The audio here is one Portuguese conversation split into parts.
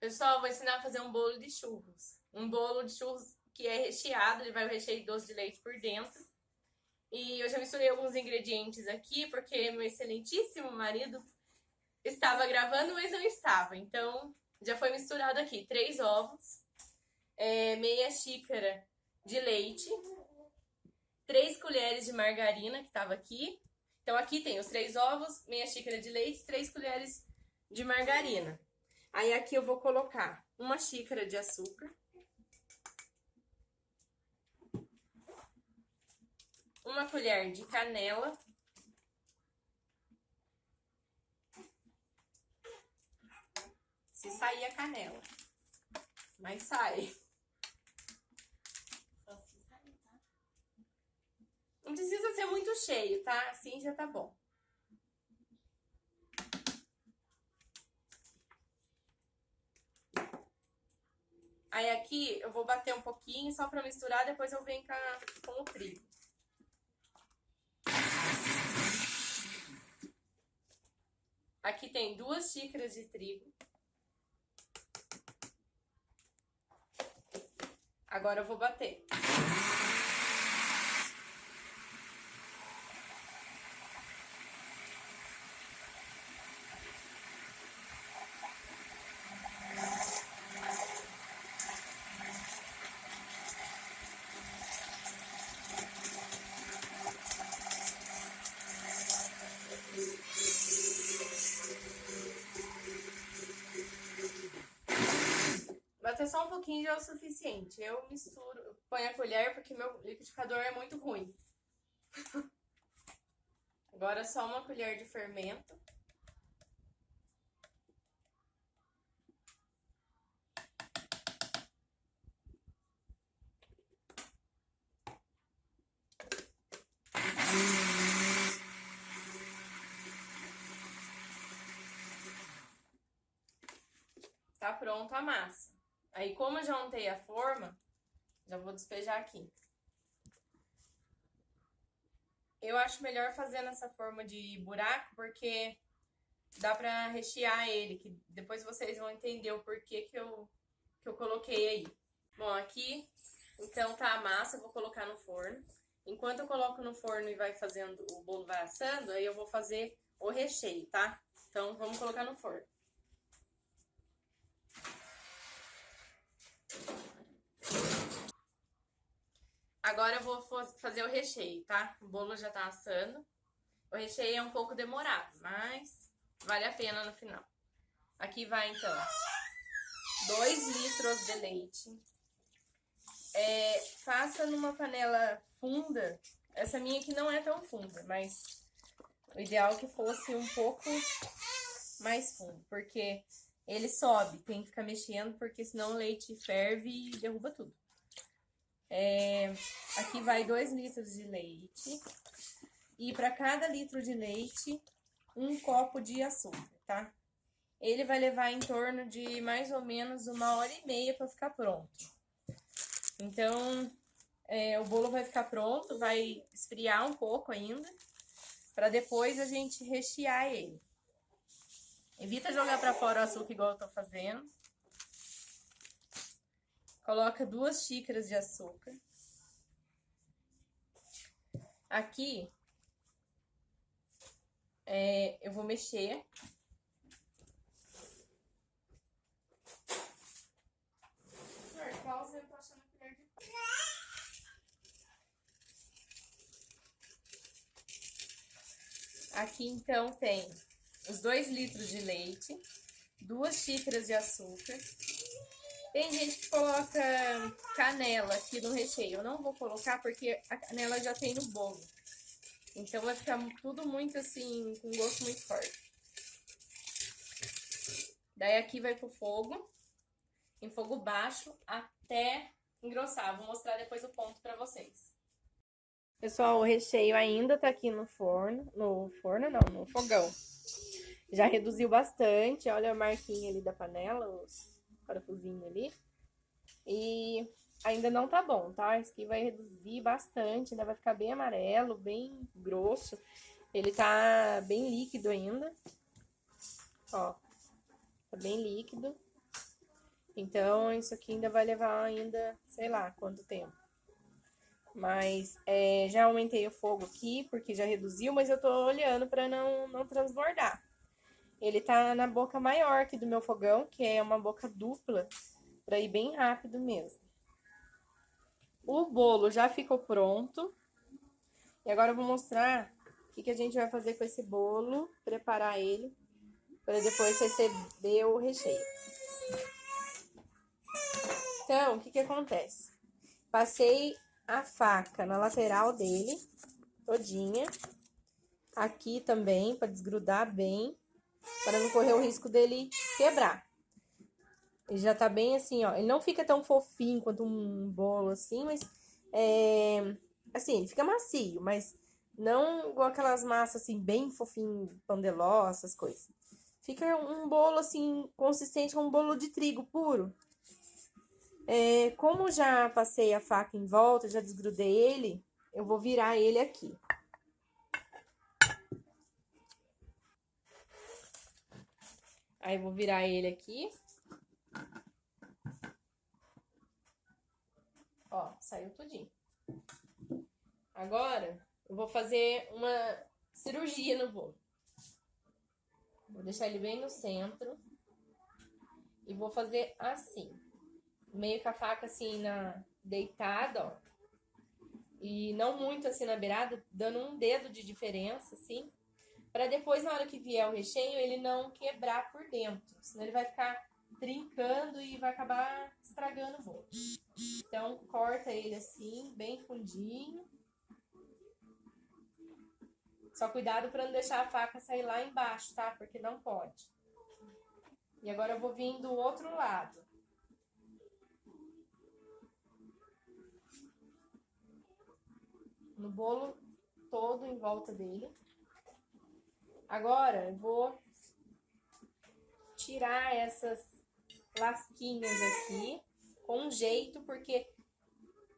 Pessoal, vou ensinar a fazer um bolo de churros. Um bolo de churros que é recheado, ele vai o recheio de doce de leite por dentro. E eu já misturei alguns ingredientes aqui, porque meu excelentíssimo marido estava gravando, mas não estava. Então, já foi misturado aqui 3 ovos, meia xícara de leite, 3 colheres de margarina, que estava aqui. Então, aqui tem os 3 ovos, meia xícara de leite, 3 colheres de margarina. Aí aqui eu vou colocar 1 xícara de açúcar, 1 colher de canela, se sair a canela, mas sai. Não precisa ser muito cheio, tá? Assim já tá bom. Aí aqui eu vou bater um pouquinho só pra misturar, depois eu venho com o trigo. Aqui tem 2 xícaras de trigo. Agora eu vou bater. Bater só um pouquinho já é o suficiente. Eu misturo, ponho a colher porque meu liquidificador é muito ruim. Agora só 1 colher de fermento. Tá pronta a massa. Aí, como eu já untei a forma, já vou despejar aqui. Eu acho melhor fazer nessa forma de buraco, porque dá pra rechear ele, que depois vocês vão entender o porquê que eu coloquei aí. Bom, aqui, então, tá a massa, eu vou colocar no forno. Enquanto eu coloco no forno e vai fazendo, o bolo vai assando, aí eu vou fazer o recheio, tá? Então, vamos colocar no forno. Agora eu vou fazer o recheio, tá? O bolo já tá assando. O recheio é um pouco demorado, mas vale a pena no final. Aqui vai, então, 2 litros de leite. Faça numa panela funda. Essa minha aqui não é tão funda, mas o ideal é que fosse um pouco mais fundo, porque ele sobe, tem que ficar mexendo, porque senão o leite ferve e derruba tudo. Aqui vai 2 litros de leite. E para cada litro de leite, 1 copo de açúcar, tá? Ele vai levar em torno de mais ou menos 1h30 para ficar pronto. Então, o bolo vai ficar pronto, vai esfriar um pouco ainda, para depois a gente rechear ele. Evita jogar para fora o açúcar igual eu tô fazendo. Coloca 2 xícaras de açúcar. Aqui, eu vou mexer. Pausa, eu tô achando a colher de... Aqui, então, tem os 2 litros de leite, 2 xícaras de açúcar. Tem gente que coloca canela aqui no recheio. Eu não vou colocar porque a canela já tem no bolo. Então vai ficar tudo muito assim, com gosto muito forte. Daí aqui vai pro fogo, em fogo baixo, até engrossar. Vou mostrar depois o ponto pra vocês. Pessoal, o recheio ainda tá aqui no forno. No fogão. Já reduziu bastante. Olha a marquinha ali da panela, os parafusinhos ali. E ainda não tá bom, tá? Esse aqui vai reduzir bastante, ainda vai ficar bem amarelo, bem grosso. Ele tá bem líquido ainda. Ó, tá bem líquido. Então, isso aqui ainda vai levar ainda, sei lá, quanto tempo. Mas já aumentei o fogo aqui, porque já reduziu, mas eu tô olhando pra não transbordar. Ele tá na boca maior aqui do meu fogão, que é uma boca dupla, pra ir bem rápido mesmo. O bolo já ficou pronto. E agora eu vou mostrar o que a gente vai fazer com esse bolo, preparar ele, para depois receber o recheio. Então, o que acontece? Passei a faca na lateral dele, todinha. Aqui também, para desgrudar bem, para não correr o risco dele quebrar. Ele já tá bem assim, ó. Ele não fica tão fofinho quanto um bolo assim, mas assim, ele fica macio, mas não igual aquelas massas assim, bem fofinho, pão de ló, essas coisas. Fica um bolo assim, consistente como um bolo de trigo puro. Como já passei a faca em volta, já desgrudei ele, eu vou virar ele aqui. Aí, vou virar ele aqui. Ó, saiu tudinho. Agora, eu vou fazer uma cirurgia no bolo. Vou deixar ele bem no centro. E vou fazer assim. Meio com a faca assim, deitada, ó. E não muito assim na beirada, dando um dedo de diferença, assim. Pra depois, na hora que vier o recheio, ele não quebrar por dentro. Senão ele vai ficar trincando e vai acabar estragando o bolo. Então, corta ele assim, bem fundinho. Só cuidado para não deixar a faca sair lá embaixo, tá? Porque não pode. E agora eu vou vir do outro lado. No bolo todo em volta dele. Agora eu vou tirar essas lasquinhas aqui com jeito, porque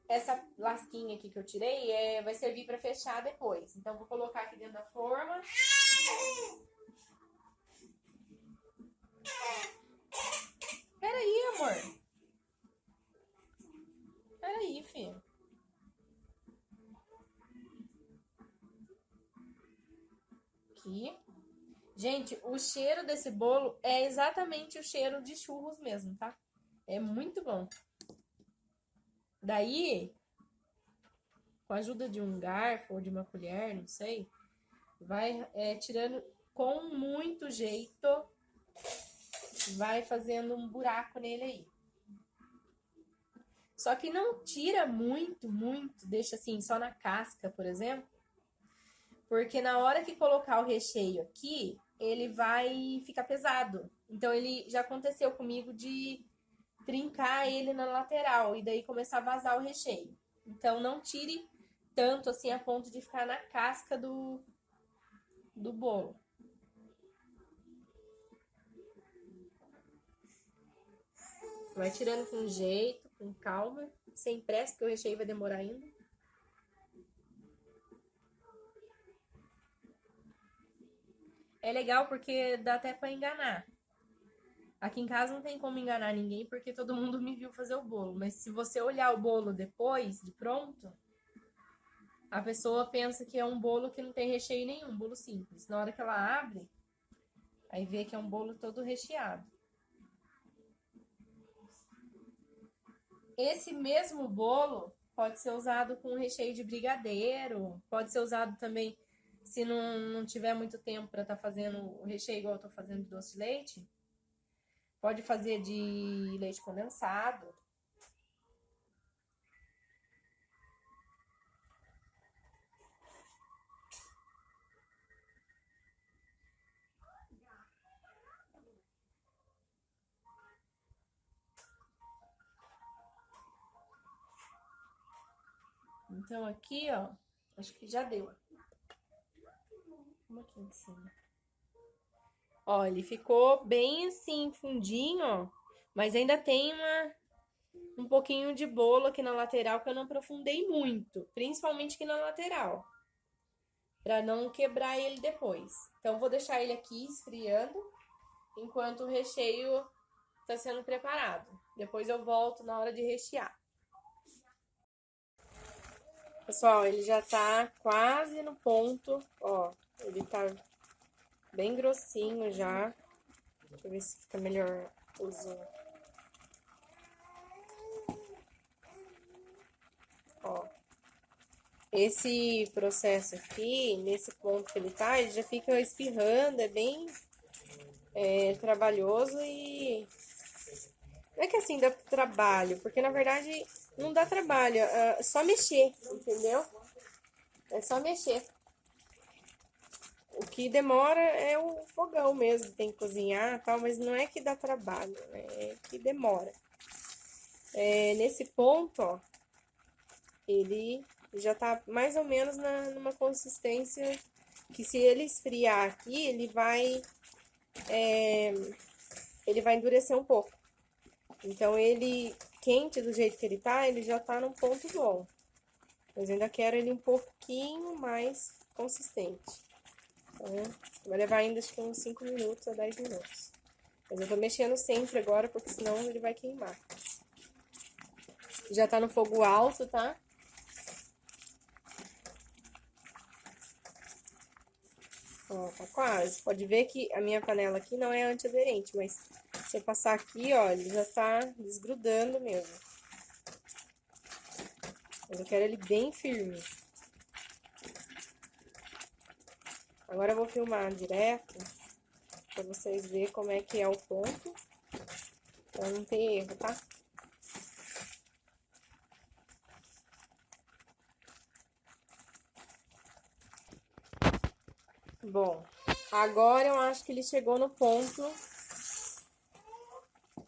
essa lasquinha aqui que eu tirei vai servir para fechar depois. Então, vou colocar aqui dentro da forma. Peraí, amor. Peraí, filho. Aqui. Gente, o cheiro desse bolo é exatamente o cheiro de churros mesmo, tá? É muito bom. Daí, com a ajuda de um garfo ou de uma colher, não sei, vai tirando com muito jeito, vai fazendo um buraco nele aí. Só que não tira muito, deixa assim, só na casca, por exemplo, porque na hora que colocar o recheio aqui, ele vai ficar pesado. Então, ele já aconteceu comigo de trincar ele na lateral e daí começar a vazar o recheio. Então, não tire tanto assim a ponto de ficar na casca do bolo. Vai tirando com jeito, com calma, sem pressa, porque o recheio vai demorar ainda. É legal porque dá até pra enganar. Aqui em casa não tem como enganar ninguém porque todo mundo me viu fazer o bolo. Mas se você olhar o bolo depois, de pronto, a pessoa pensa que é um bolo que não tem recheio nenhum, um bolo simples. Na hora que ela abre, aí vê que é um bolo todo recheado. Esse mesmo bolo pode ser usado com recheio de brigadeiro, pode ser usado também se não tiver muito tempo para estar fazendo o recheio igual eu tô fazendo de doce de leite. Pode fazer de leite condensado. Então aqui, ó, acho que já deu. Vamos aqui em cima. Ó, ele ficou bem assim, fundinho, ó. Mas ainda tem um pouquinho de bolo aqui na lateral que eu não aprofundei muito. Principalmente aqui na lateral. Pra não quebrar ele depois. Então, vou deixar ele aqui esfriando. Enquanto o recheio tá sendo preparado. Depois eu volto na hora de rechear. Pessoal, ele já tá quase no ponto, ó. Ele tá bem grossinho já. Deixa eu ver se fica melhor o zoom. Ó. Esse processo aqui, nesse ponto que ele tá, ele já fica espirrando, é bem trabalhoso e... Não é que assim dá trabalho, porque na verdade não dá trabalho, é só mexer, entendeu? É só mexer. O que demora é o fogão mesmo, tem que cozinhar e tal, mas não é que dá trabalho, é que demora. Nesse ponto, ó, ele já tá mais ou menos numa consistência que se ele esfriar aqui, ele vai endurecer um pouco. Então, ele quente do jeito que ele tá, ele já tá num ponto bom. Mas eu ainda quero ele um pouquinho mais consistente. Então, vai levar ainda acho que uns 5 minutos a 10 minutos. Mas eu tô mexendo sempre agora, porque senão ele vai queimar. Já tá no fogo alto, tá? Ó, tá quase. Pode ver que a minha panela aqui não é antiaderente, mas se eu passar aqui, ó, ele já tá desgrudando mesmo. Mas eu quero ele bem firme. Agora eu vou filmar direto, pra vocês verem como é que é o ponto, pra não ter erro, tá? Bom, agora eu acho que ele chegou no ponto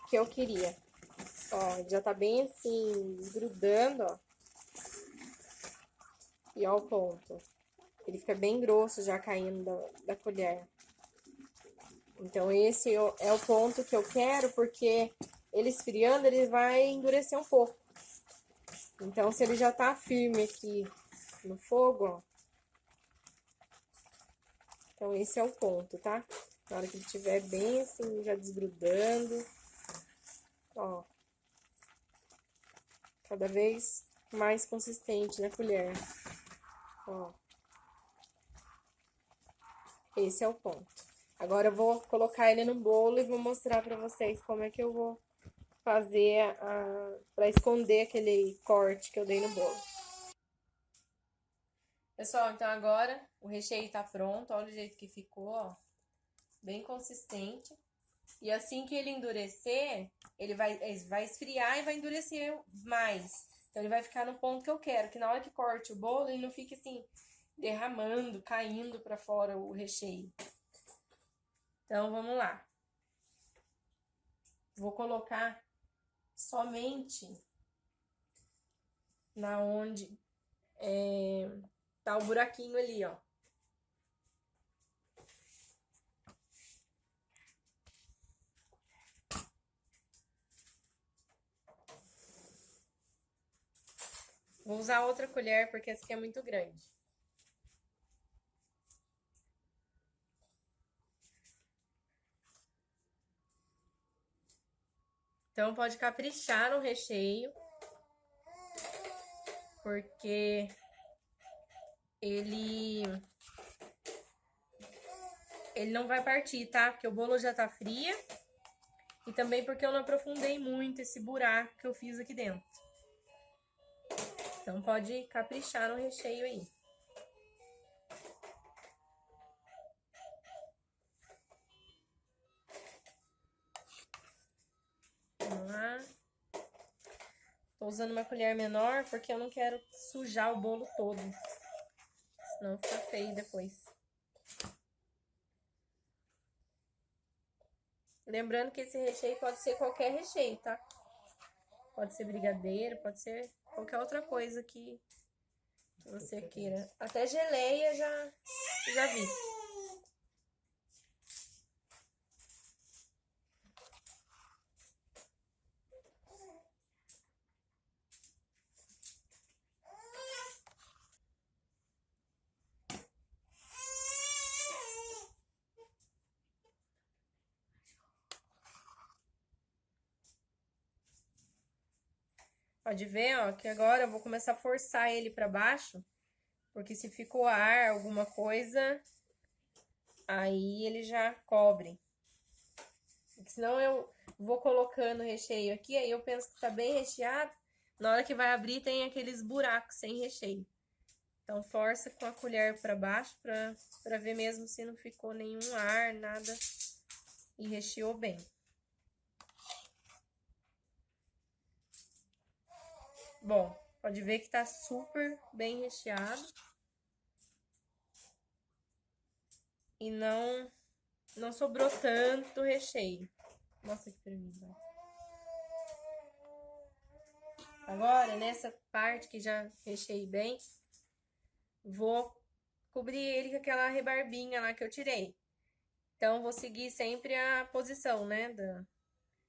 que eu queria. Ó, já tá bem assim, desgrudando, ó. E ó o ponto. Ele fica bem grosso já caindo da colher. Então, esse é o ponto que eu quero, porque ele esfriando, ele vai endurecer um pouco. Então, se ele já tá firme aqui no fogo, ó. Então, esse é o ponto, tá? Na hora que ele estiver bem assim, já desgrudando. Ó. Cada vez mais consistente na colher. Ó. Esse é o ponto. Agora eu vou colocar ele no bolo e vou mostrar pra vocês como é que eu vou fazer pra esconder aquele corte que eu dei no bolo. Pessoal, então agora o recheio tá pronto, olha o jeito que ficou, ó. Bem consistente. E assim que ele endurecer, ele vai esfriar e vai endurecer mais. Então ele vai ficar no ponto que eu quero, que na hora que corte o bolo, ele não fique assim, derramando, caindo pra fora o recheio. Então, vamos lá. Vou colocar somente na onde tá o buraquinho ali, ó. Vou usar outra colher, porque essa aqui é muito grande. Então, pode caprichar no recheio, porque ele não vai partir, tá? Porque o bolo já tá fria e também porque eu não aprofundei muito esse buraco que eu fiz aqui dentro. Então, pode caprichar no recheio aí. Vamos lá. Tô usando uma colher menor porque eu não quero sujar o bolo todo. Senão fica feio depois. Lembrando que esse recheio pode ser qualquer recheio, tá? Pode ser brigadeiro, pode ser qualquer outra coisa que você queira. Até geleia já vi. Pode ver, ó, que agora eu vou começar a forçar ele pra baixo, porque se ficou ar, alguma coisa, aí ele já cobre. Porque senão eu vou colocando o recheio aqui, aí eu penso que tá bem recheado, na hora que vai abrir tem aqueles buracos sem recheio. Então força com a colher pra baixo pra ver mesmo se não ficou nenhum ar, nada, e recheou bem. Bom, pode ver que tá super bem recheado. E não sobrou tanto recheio. Mostra aqui pra mim, vai. Agora, nessa parte que já recheei bem, vou cobrir ele com aquela rebarbinha lá que eu tirei. Então, vou seguir sempre a posição, né?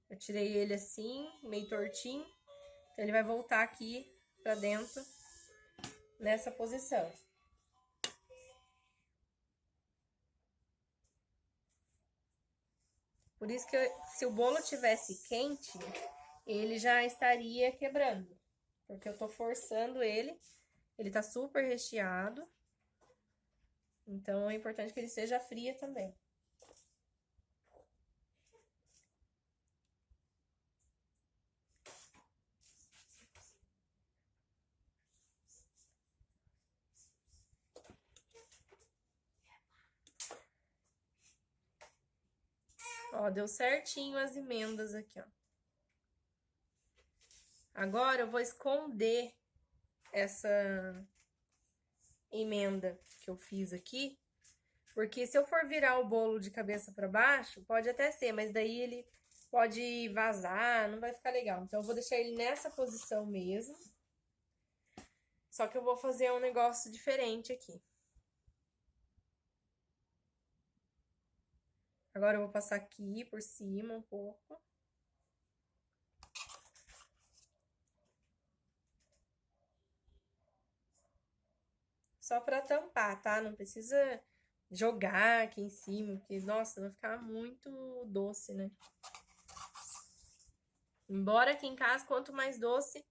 Eu tirei ele assim, meio tortinho. Então, ele vai voltar aqui pra dentro, nessa posição. Por isso que se o bolo tivesse quente, ele já estaria quebrando. Porque eu tô forçando ele. Ele tá super recheado. Então, é importante que ele seja fria também. Ó, deu certinho as emendas aqui, ó. Agora, eu vou esconder essa emenda que eu fiz aqui. Porque se eu for virar o bolo de cabeça pra baixo, pode até ser, mas daí ele pode vazar, não vai ficar legal. Então, eu vou deixar ele nessa posição mesmo. Só que eu vou fazer um negócio diferente aqui. Agora eu vou passar aqui por cima um pouco. Só pra tampar, tá? Não precisa jogar aqui em cima, porque, nossa, vai ficar muito doce, né? Embora aqui em casa, quanto mais doce,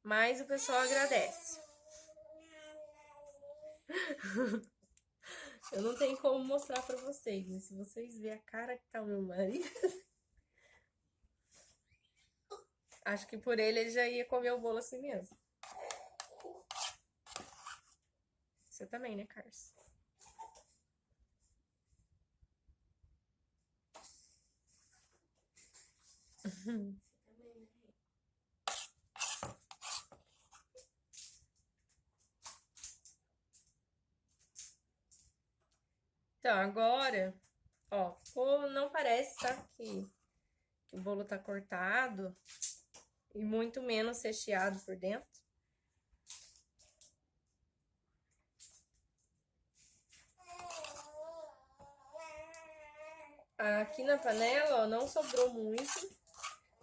mais o pessoal agradece. Eu não tenho como mostrar pra vocês, mas se vocês verem a cara que tá o meu marido... Acho que por ele já ia comer o bolo assim mesmo. Você também, né, Carlos? Então, agora, ó, não parece, tá? Que o bolo tá cortado e muito menos recheado por dentro. Aqui na panela, ó, não sobrou muito.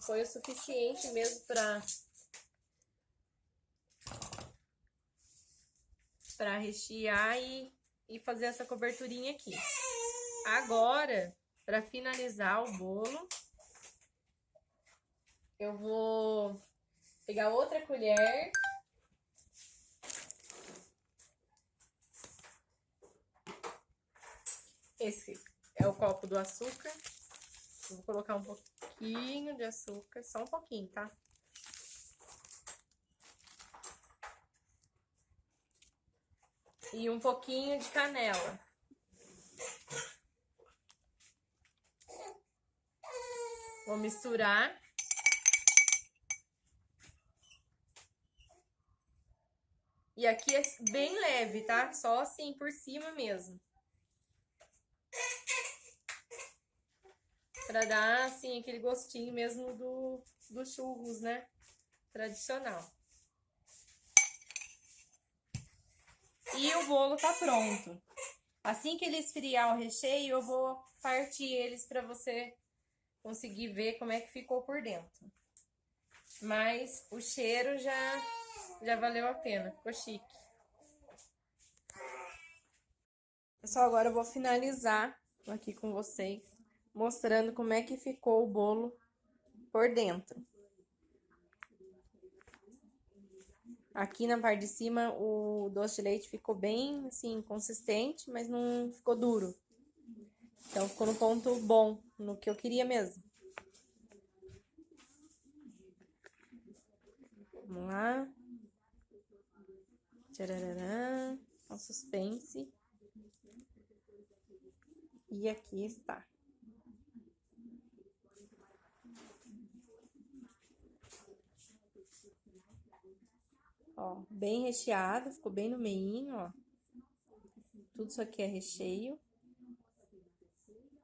Foi o suficiente mesmo pra rechear e fazer essa coberturinha aqui. Agora, pra finalizar o bolo, eu vou pegar outra colher. Esse é o copo do açúcar. Eu vou colocar um pouquinho de açúcar, só um pouquinho, tá? E um pouquinho de canela. Vou misturar. E aqui é bem leve, tá? Só assim, por cima mesmo. Pra dar, assim, aquele gostinho mesmo do churros, né? Tradicional. E o bolo tá pronto. Assim que ele esfriar o recheio, eu vou partir eles pra você conseguir ver como é que ficou por dentro. Mas o cheiro já valeu a pena, ficou chique. Pessoal, agora eu vou finalizar aqui com vocês, mostrando como é que ficou o bolo por dentro. Aqui na parte de cima o doce de leite ficou bem, assim, consistente, mas não ficou duro. Então ficou no ponto bom, no que eu queria mesmo. Vamos lá. Tchararã. O suspense. E aqui está. Ó, bem recheado, ficou bem no meinho, ó. Tudo isso aqui é recheio,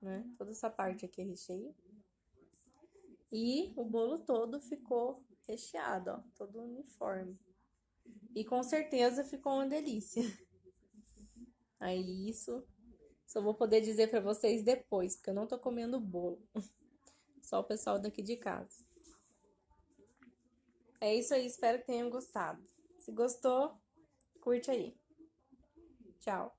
né? Toda essa parte aqui é recheio. E o bolo todo ficou recheado, ó, todo uniforme. E com certeza ficou uma delícia. Aí isso só vou poder dizer pra vocês depois, porque eu não tô comendo bolo. Só o pessoal daqui de casa. É isso aí, espero que tenham gostado. Se gostou, curte aí. Tchau.